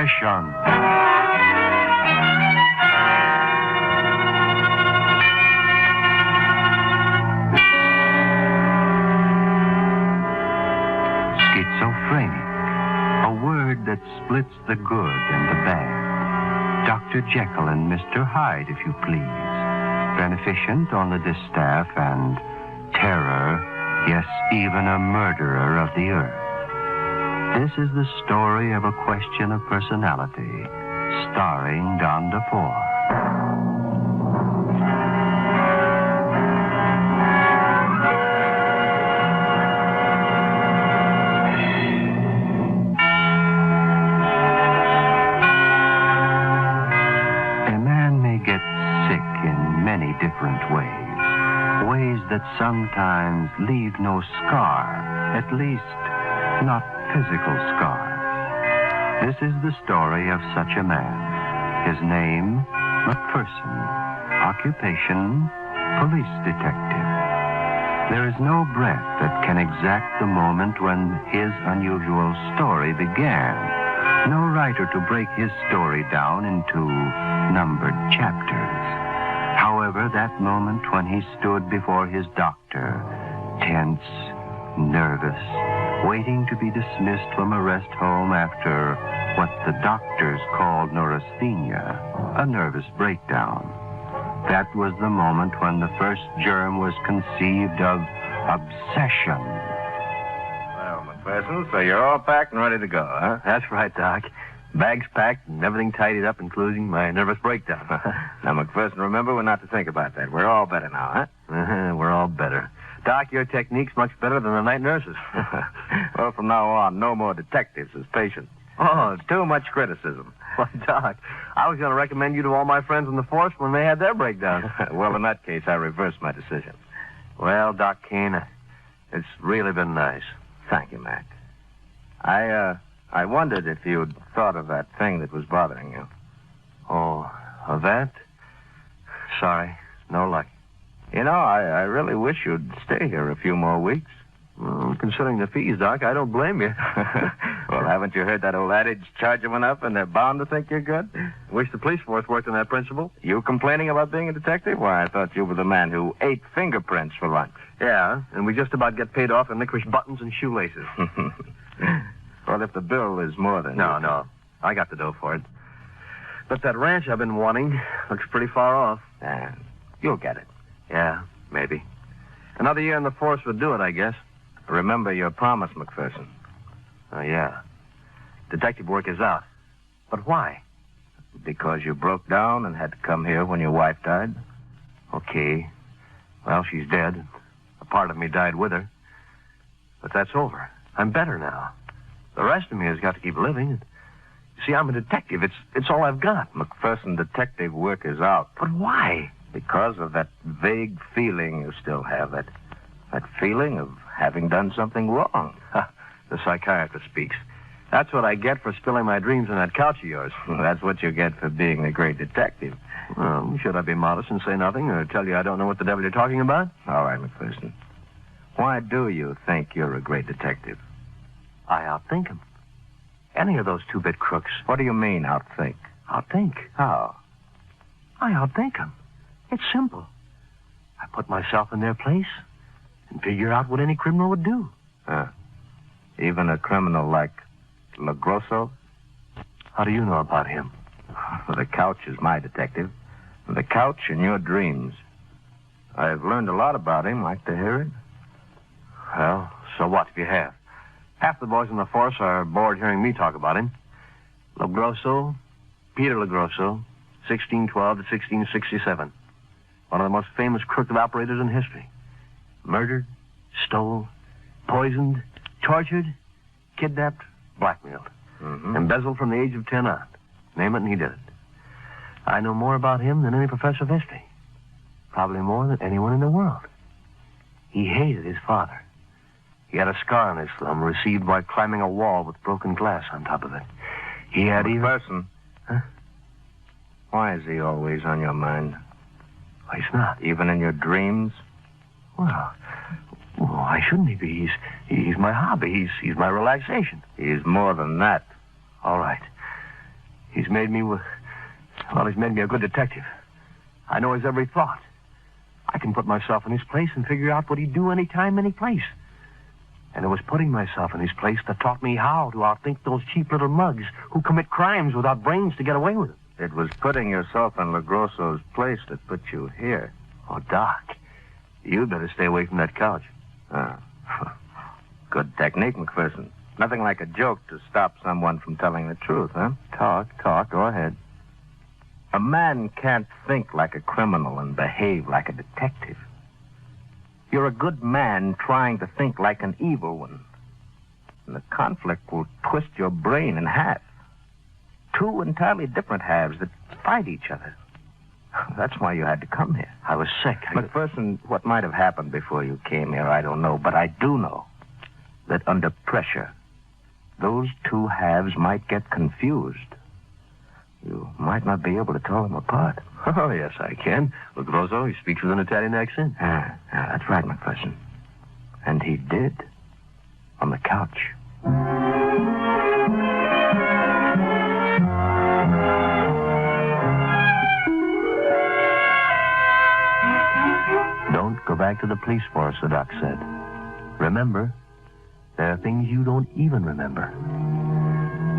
Obsession. Schizophrenic. A word that splits the good and the bad. Dr. Jekyll and Mr. Hyde, if you please. Beneficent on the distaff and terror, yes, even a murderer of the earth. This is the story of a question of personality, starring Don DeFore. Different ways that sometimes leave no scar, at least not physical scars. This is the story of such a man. His name, McPherson. Occupation, police detective. There is no breath that can exact the moment when his unusual story began. No writer to break his story down into numbered chapters. However, that moment when he stood before his doctor, tense, nervous, waiting to be dismissed from a rest home after what the doctors called neurasthenia, a nervous breakdown. That was the moment when the first germ was conceived of obsession. Well, McPherson, so you're all packed and ready to go, huh? That's right, Doc. Bags packed and everything tidied up, including my nervous breakdown. Now, McPherson, remember, we're not to think about that. We're all better now, huh? We're all better. Doc, your technique's much better than the night nurses. Well, from now on, no more detectives as patients. Oh, Too much criticism. Why, Doc, I was going to recommend you to all my friends in the force when they had their breakdown. Well, in that case, I reversed my decision. Well, Doc Kane, it's really been nice. Thank you, Mac. I wondered if you'd thought of that thing that was bothering you. Oh, of that? Sorry, no luck. You know, I really wish you'd stay here a few more weeks. Well, considering the fees, Doc, I don't blame you. Well, haven't you heard that old adage, charge them enough and they're bound to think you're good? Wish the police force worked on that principle. You complaining about being a detective? Why, I thought you were the man who ate fingerprints for lunch. Yeah, and we just about get paid off in licorice buttons and shoelaces. Well, if the bill is more than... No. I got the dough for it. But that ranch I've been wanting looks pretty far off. You'll get it. Yeah, maybe. Another year in the force would do it, I guess. Remember your promise, McPherson. Oh, yeah. Detective work is out. But why? Because you broke down and had to come here when your wife died? Okay. Well, she's dead. A part of me died with her. But that's over. I'm better now. The rest of me has got to keep living. You see, I'm a detective. It's all I've got. McPherson, detective work is out. But why? Because of that vague feeling you still have. That feeling of having done something wrong. The psychiatrist speaks. That's what I get for spilling my dreams on that couch of yours. That's what you get for being the great detective. Well, should I be modest and say nothing or tell you I don't know what the devil you're talking about? All right, McPherson. Why do you think you're a great detective? I outthink him. Any of those two-bit crooks. What do you mean, outthink? Outthink? How? I outthink them. It's simple. I put myself in their place and figure out what any criminal would do. Even a criminal like LaGrosso? How do you know about him? The couch is my detective. The couch and your dreams. I've learned a lot about him. Like to hear it? Well, so what if you have? Half the boys in the force are bored hearing me talk about him. LaGrosso, Peter LaGrosso, 1612 to 1667. One of the most famous crooked operators in history. Murdered, stole, poisoned, tortured, kidnapped, blackmailed. Mm-hmm. Embezzled from the age of 10 on. Name it and he did it. I know more about him than any professor of history. Probably more than anyone in the world. He hated his father. He had a scar on his thumb received by climbing a wall with broken glass on top of it. He had even... Person. Huh? Why is he always on your mind? Why, he's not. Even in your dreams? Well, why shouldn't he be? He's my hobby. He's my relaxation. He's more than that. All right. made me, he's made me a good detective. I know his every thought. I can put myself in his place and figure out what he'd do any time, any place. And it was putting myself in his place that taught me how to outthink those cheap little mugs who commit crimes without brains to get away with it. It was putting yourself in LaGrosso's place that put you here. Oh, Doc, you'd better stay away from that couch. Good technique, McPherson. Nothing like a joke to stop someone from telling the truth, huh? Talk, go ahead. A man can't think like a criminal and behave like a detective. You're a good man trying to think like an evil one. And the conflict will twist your brain in half. Two entirely different halves that fight each other. That's why you had to come here. I was sick. McPherson, what might have happened before you came here, I don't know. But I do know that under pressure, those two halves might get confused. You might not be able to tell them apart. Oh, yes, I can. LaGrosso, he speaks with an Italian accent. That's right, McPherson. And he did. On the couch. Don't go back to the police force, the doc said. Remember, there are things you don't even remember.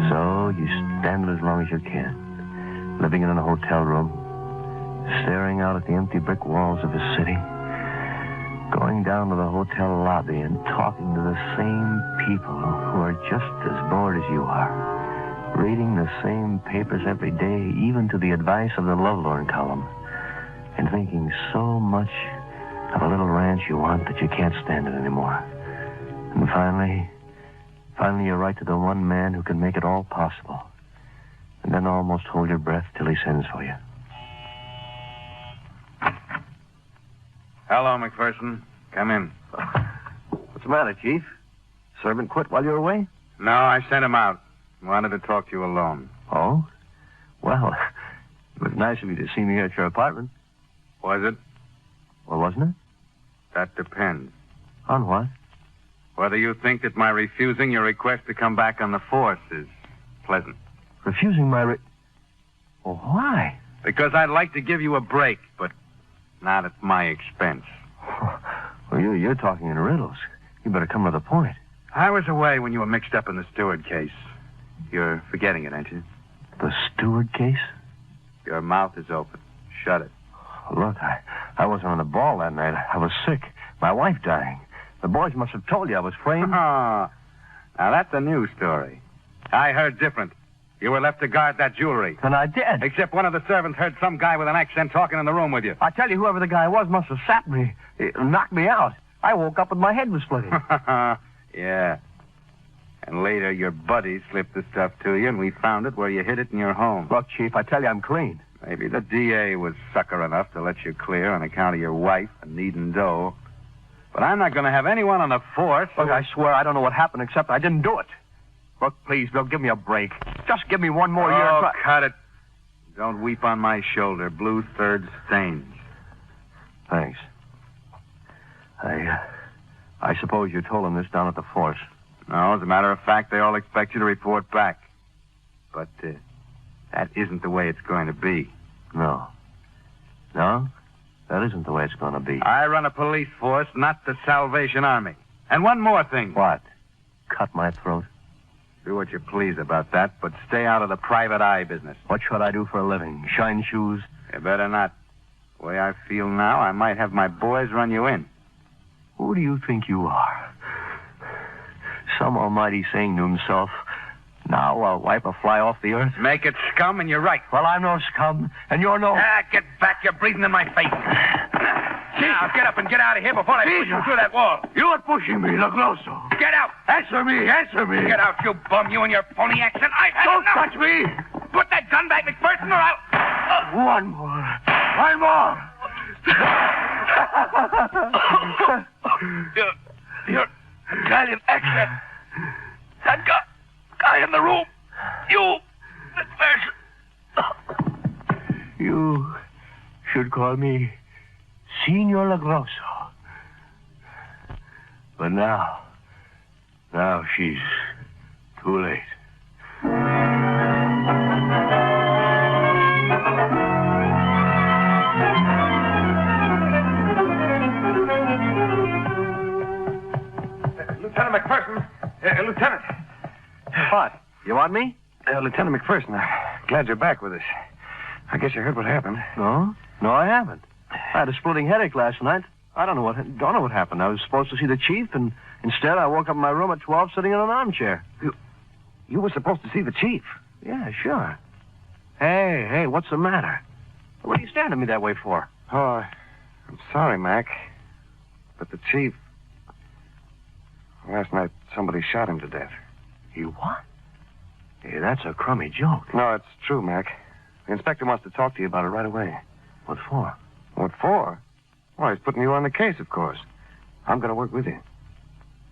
So you stand it as long as you can. Living in a hotel room, staring out at the empty brick walls of the city, going down to the hotel lobby and talking to the same people who are just as bored as you are, reading the same papers every day, even to the advice of the lovelorn column, and thinking so much of a little ranch you want that you can't stand it anymore. And finally you write to the one man who can make it all possible. And then almost hold your breath till he sends for you. Hello, McPherson. Come in. What's the matter, Chief? Servant quit while you were away? No, I sent him out. Wanted to talk to you alone. Oh? Well, it was nice of you to see me here at your apartment. Was it? Well, wasn't it? That depends. On what? Whether you think that my refusing your request to come back on the force is pleasant. Refusing my Well, why? Because I'd like to give you a break, but not at my expense. Well, you're talking in riddles. You better come to the point. I was away when you were mixed up in the Stewart case. You're forgetting it, ain't you? The Stewart case? Your mouth is open. Shut it. Look, I wasn't on the ball that night. I was sick. My wife dying. The boys must have told you I was framed. Now, that's a new story. I heard different. You were left to guard that jewelry. And I did. Except one of the servants heard some guy with an accent talking in the room with you. I tell you, whoever the guy was must have sapped me. It knocked me out. I woke up and my head was splitting. Yeah. And later, your buddy slipped the stuff to you, and we found it where you hid it in your home. Look, Chief, I tell you, I'm clean. Maybe the DA was sucker enough to let you clear on account of your wife and needing dough. But I'm not going to have anyone on the force. Look, I swear I don't know what happened except I didn't do it. Look, please, Bill, give me a break. Just give me one more year. Oh, cut it. Don't weep on my shoulder. Blue third stains. Thanks. I suppose you told them this down at the force. No, as a matter of fact, they all expect you to report back. But that isn't the way it's going to be. No. No? That isn't the way it's going to be. I run a police force, not the Salvation Army. And one more thing. What? Cut my throat? Do what you please about that, but stay out of the private eye business. What should I do for a living? Shine shoes? You better not. The way I feel now, I might have my boys run you in. Who do you think you are? Some almighty saying to himself, now I'll wipe a fly off the earth? Make it scum, and you're right. Well, I'm no scum, and you're no... Get back. You're breathing in my face. Now, get up and get out of here before I push you through that wall. You're pushing me, LaGrosso. Get out. Answer me. Get out, you bum, you and your phony accent. Don't touch me. Put that gun back, McPherson, or I'll... One more. Your Italian accent. That guy in the room. You, McPherson. You should call me Signor LaGrosso. But now she's too late. want me? Lieutenant McPherson, I'm glad you're back with us. I guess you heard what happened. No, I haven't. I had a splitting headache last night. I don't know what happened. I was supposed to see the chief, and instead I woke up in my room at 12 sitting in an armchair. You were supposed to see the chief. Yeah, sure. Hey, what's the matter? What are you staring at me that way for? Oh, I'm sorry, Mac. But the chief... Last night, somebody shot him to death. You what? Hey, that's a crummy joke. No, it's true, Mac. The inspector wants to talk to you about it right away. What for? What for? Well, he's putting you on the case, of course. I'm going to work with you.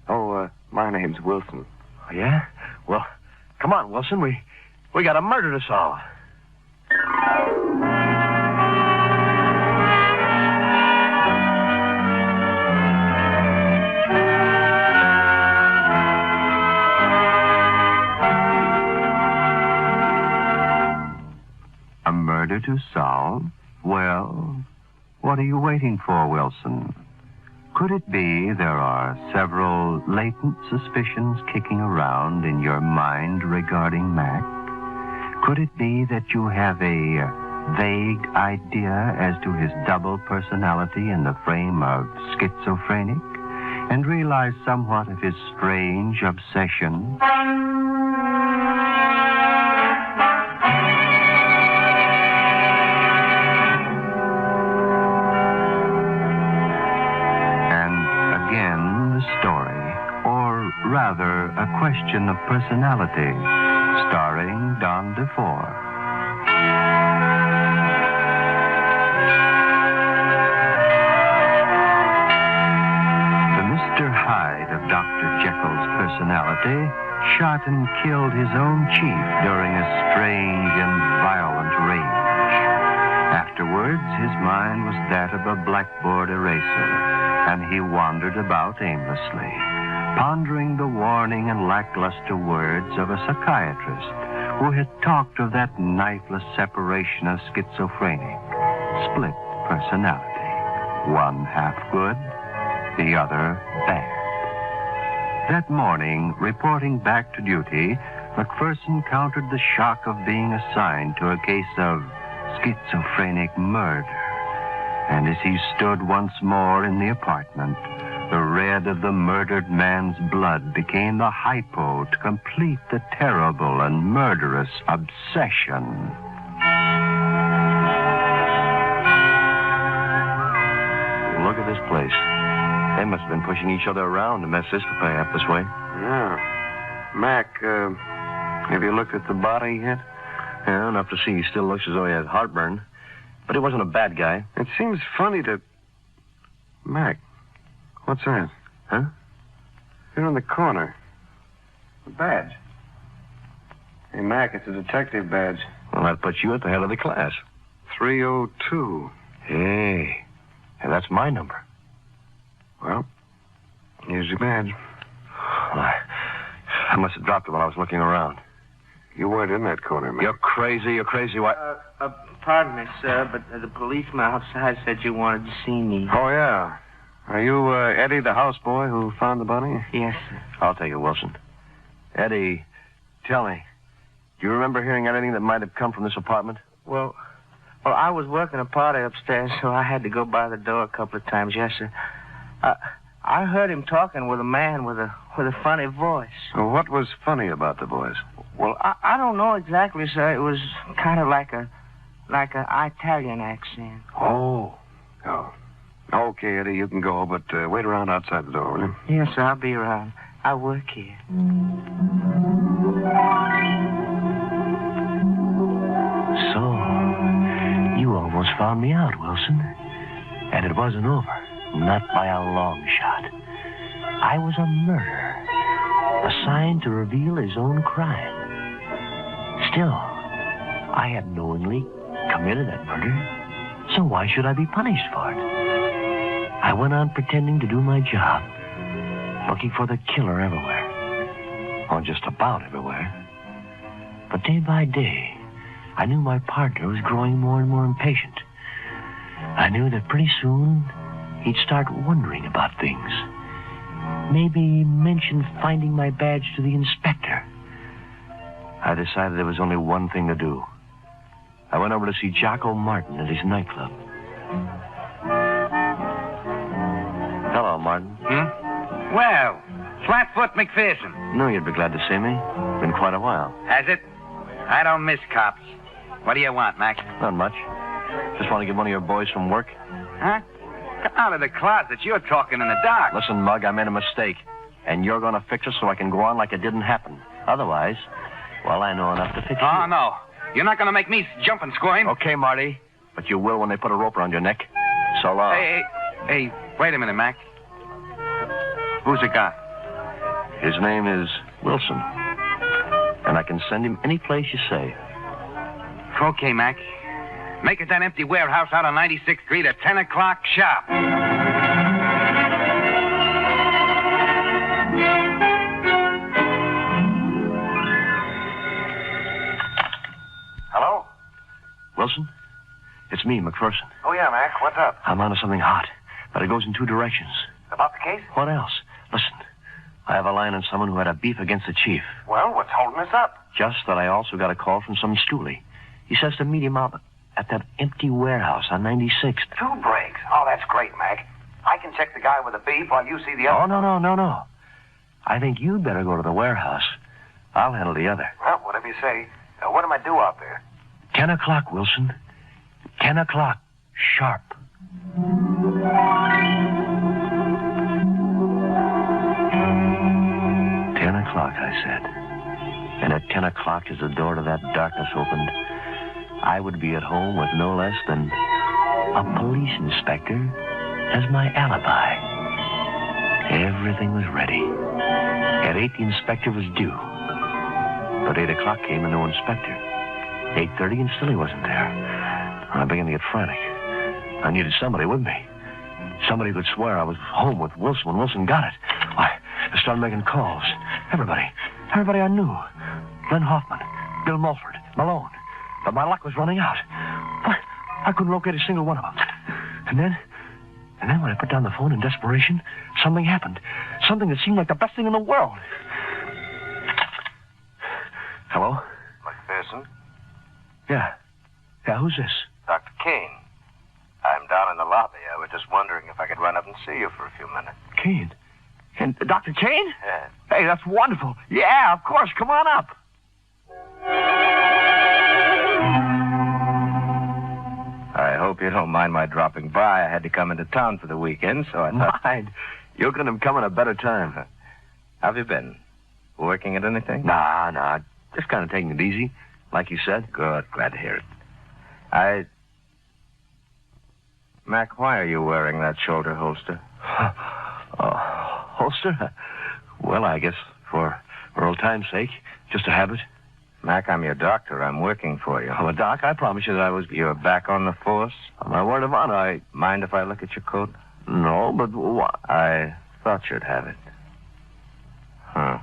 Oh, my name's Wilson. Oh, yeah? Well, come on, Wilson. We got a murder to solve. A murder to solve? Well, what are you waiting for, Wilson? Could it be there are several latent suspicions kicking around in your mind regarding Mac? Could it be that you have a vague idea as to his double personality in the frame of schizophrenic, and realize somewhat of his strange obsession? Rather, a question of personality, starring Don DeFore. The Mr. Hyde of Dr. Jekyll's personality shot and killed his own chief during a strange and violent rage. Afterwards, his mind was that of a blackboard eraser, and he wandered about aimlessly, pondering the warning and lackluster words of a psychiatrist who had talked of that knifeless separation of schizophrenic, split personality, one half good, the other bad. That morning, reporting back to duty, McPherson countered the shock of being assigned to a case of schizophrenic murder. And as he stood once more in the apartment, the red of the murdered man's blood became the hypo to complete the terrible and murderous obsession. Look at this place. They must have been pushing each other around to mess this pay up this way. Yeah. Mac, have you looked at the body yet? Yeah, enough to see he still looks as though he had heartburn. But he wasn't a bad guy. It seems funny to... Mac, what's that? Huh? Here in the corner. A badge. Hey, Mac, it's a detective badge. Well, that puts you at the head of the class. 302. Hey, that's my number. Well, here's your badge. Well, I must have dropped it while I was looking around. You weren't in that corner, Mac. You're crazy. Why? Pardon me, sir, but the policeman outside said you wanted to see me. Oh, yeah. Are you Eddie, the houseboy who found the body? Yes, sir. I'll take it, Wilson. Eddie, tell me, do you remember hearing anything that might have come from this apartment? Well, I was working a party upstairs, so I had to go by the door a couple of times. Yes, sir. I heard him talking with a man with a funny voice. Well, what was funny about the voice? Well, I don't know exactly, sir. It was kind of like an Italian accent. Oh. Okay, Eddie, you can go, but wait around outside the door, will you? Yes, sir, I'll be around. I work here. So, you almost found me out, Wilson. And it wasn't over. Not by a long shot. I was a murderer, assigned to reveal his own crime. Still, I had knowingly committed that murder, so why should I be punished for it? I went on pretending to do my job, looking for the killer everywhere, or just about everywhere. But day by day, I knew my partner was growing more and more impatient. I knew that pretty soon he'd start wondering about things. Maybe mention finding my badge to the inspector. I decided there was only one thing to do. I went over to see Jocko Martin at his nightclub. Hello, Martin. Well, Flatfoot McPherson. Knew you'd be glad to see me. Been quite a while. Has it? I don't miss cops. What do you want, Mac? Not much. Just want to get one of your boys from work. Huh? Come out of the closet. You're talking in the dark. Listen, Mug, I made a mistake. And you're going to fix it so I can go on like it didn't happen. Otherwise, well, I know enough to fix Oh, you. no. You're not going to make me jump and squirm. Okay, Marty. But you will when they put a rope around your neck. So long. Hey, wait a minute, Mac. Who's it got? His name is Wilson. And I can send him any place you say. Okay, Mac. Make it that empty warehouse out on 96th Street at 10 o'clock sharp. Hello? Wilson? It's me, McPherson. Oh, yeah, Mac. What's up? I'm onto something hot, but it goes in two directions. About the case? What else? Listen, I have a line on someone who had a beef against the chief. Well, what's holding us up? Just that I also got a call from some stoolie. He says to meet him out at that empty warehouse on 96th. 2 breaks. Oh, that's great, Mac. I can check the guy with the beef while you see the other. Oh, no. I think you'd better go to the warehouse. I'll handle the other. Well, whatever you say. What am I due out there? 10 o'clock, Wilson. 10 o'clock. Sharp. 10 o'clock, I said. And at 10 o'clock, as the door to that darkness opened, I would be at home with no less than a police inspector as my alibi. Everything was ready. At 8, the inspector was due. But 8 o'clock came and no inspector. 8:30 and still he wasn't there. I began to get frantic. I needed somebody with me. Somebody who could swear I was home with Wilson when Wilson got it. I started making calls. Everybody I knew. Len Hoffman, Bill Mulford, Malone. But my luck was running out. I couldn't locate a single one of them. And then when I put down the phone in desperation, something happened. Something that seemed like the best thing in the world. Hello? McPherson? Yeah, who's this? Dr. Kane. I'm down in the lobby. I was just wondering if I could run up and see you for a few minutes. Kane? And Dr. Kane? Yeah. Hey, that's wonderful. Yeah, of course. Come on up. I hope you don't mind my dropping by. I had to come into town for the weekend, so I thought... Mind. You couldn't have come at a better time. How have you been? Working at anything? Nah. Just kind of taking it easy, like you said. Good. Glad to hear it. Mac, why are you wearing that shoulder holster? Holster? Well, I guess for old time's sake. Just a habit. Mac, I'm your doctor. I'm working for you. Oh, Doc, I promise you that I was... You're back on the force? On my word of honor, I... Mind if I look at your coat? No, but what? I thought you'd have it. Huh.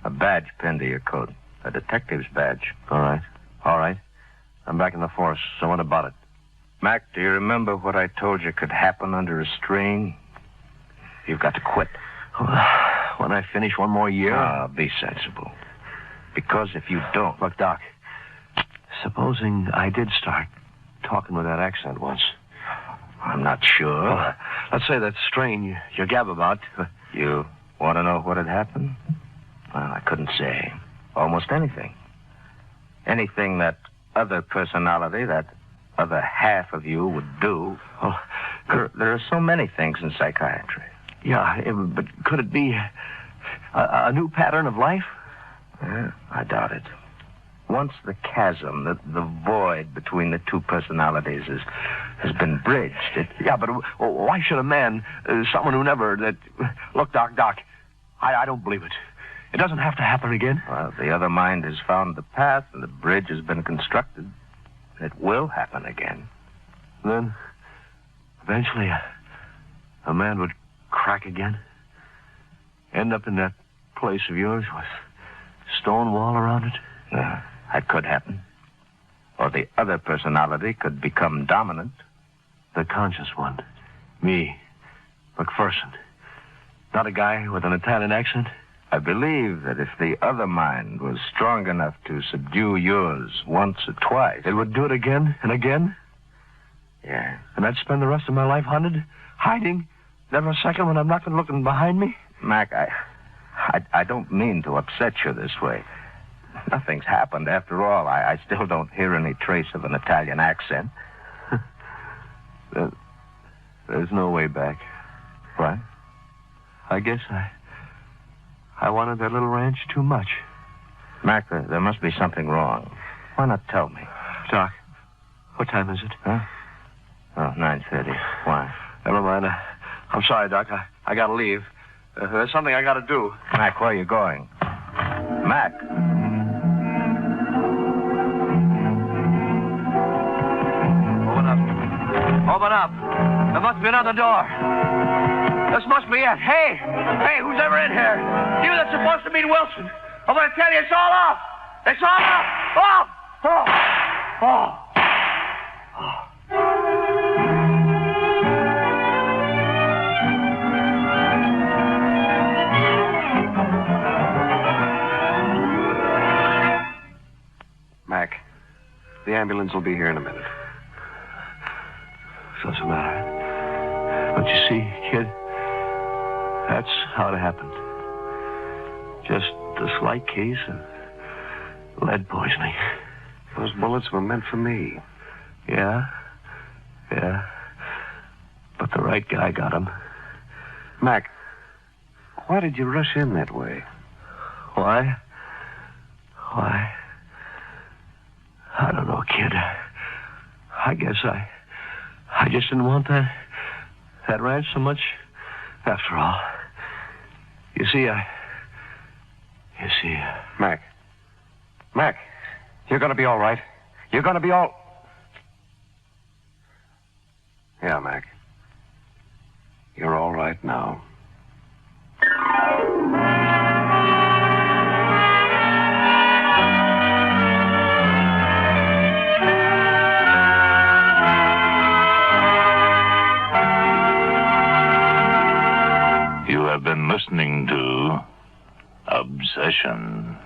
A badge pinned to your coat. A detective's badge. All right. I'm back in the force, so what about it? Mac, do you remember what I told you could happen under a strain? You've got to quit. When I finish one more year? Be sensible. Because if you don't... Look, Doc, supposing I did start talking with that accent once. I'm not sure. Well, let's say that strain you gab about. You want to know what had happened? Well, I couldn't say. Almost anything. Anything that other personality, that other half of you would do. Well, there are so many things in psychiatry. Yeah, but could it be a new pattern of life? Yeah, I doubt it. Once the chasm, the void between the two personalities has been bridged, Yeah, but why should a man, someone who never... Look, Doc, I don't believe it. It doesn't have to happen again. Well, the other mind has found the path, and the bridge has been constructed. It will happen again. Then, eventually, a man would crack again. End up in that place of yours with stone wall around it. That could happen. Or the other personality could become dominant. The conscious one. Me. McPherson. Not a guy with an Italian accent? I believe that if the other mind was strong enough to subdue yours once or twice... It would do it again and again? Yeah. And I'd spend the rest of my life hunted, hiding, never a second when I'm not looking behind me? Mac, I don't mean to upset you this way. Nothing's happened after all. I still don't hear any trace of an Italian accent. There's no way back. What? I guess I wanted that little ranch too much. Mac, there must be something wrong. Why not tell me? Doc, what time is it? Huh? Oh, 9:30. Why? Never mind. I'm sorry, Doc. I gotta leave. There's something I gotta do. Mac, where are you going? Mac! Open up. There must be another door. This must be it. Hey, who's ever in here? You that's supposed to meet Wilson. I'm going to tell you, it's all off. It's all off. Oh. Mac, the ambulance will be here in a minute. Doesn't matter. But you see, kid, that's how it happened. Just a slight case of lead poisoning. Those bullets were meant for me. Yeah. But the right guy got him. Mac, why did you rush in that way? Why? I don't know, kid. I guess I just didn't want that ranch so much after all. You see, Mac, you're going to be all right. You're going to be all... Yeah, Mac. You're all right now. You have been listening to Obsession.